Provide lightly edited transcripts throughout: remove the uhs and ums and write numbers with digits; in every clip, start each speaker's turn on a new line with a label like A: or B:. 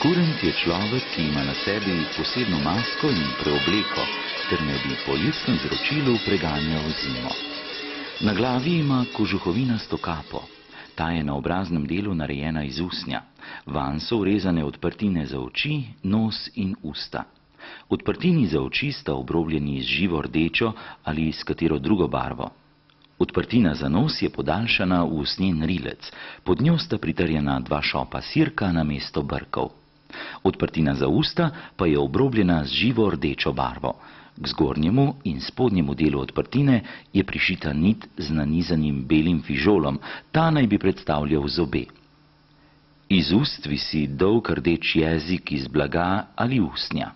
A: Kurent je človek, ki ima na sebi posebno masko in preobleko, ter naj bi po jesnem vročilu preganjal zimo. Na glavi ima kožuhovinasto kapo. Ta je na obraznem delu narejena iz usnja. Vanj so vrezane odprtine za oči, nos in usta. Odprtini za oči sta obrobljeni z živo rdečo ali s katero drugo barvo. Odprtina za nos je podaljšana v usnjen rilec, pod njo sta pritrjena 2 šopa sirka na mesto brkov. Odprtina za usta pa je obrobljena z živo rdečo barvo. K zgornjemu in spodnjemu delu odprtine je prišita nit z nanizanim belim fižolom, ta naj bi predstavljal zobe. Iz ust visi dolg rdeč jezik iz blaga ali usnja.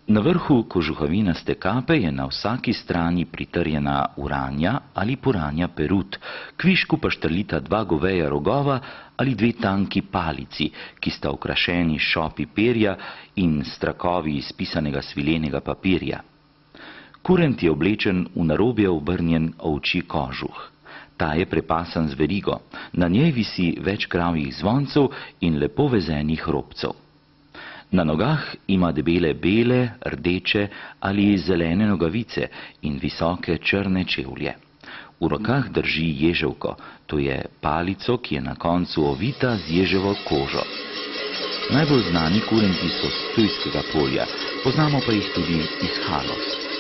A: Na vrhu kožuhovinaste kape je na vsaki strani pritrjena uranja ali puranja perut, kvišku pa štrlita 2 goveja rogova ali 2 tanki palici, ki sta okrašeni s šopi perja in s trakovi iz pisanega svilenega papirja. Kurent je oblečen v narobje obrnjen ovčji kožuh. Ta je prepasan z verigo, na njej visi več kravjih zvoncev in lepo vezenih robcev. Na nogah ima debele bele, rdeče ali zelene nogavice in visoke črne čevlje. V rokah drži ježevko, to je palico, ki je na koncu ovita z ježevo kožo. Najbolj znani kurenti so s Ptujskega polja, poznamo pa jih tudi iz Haloz.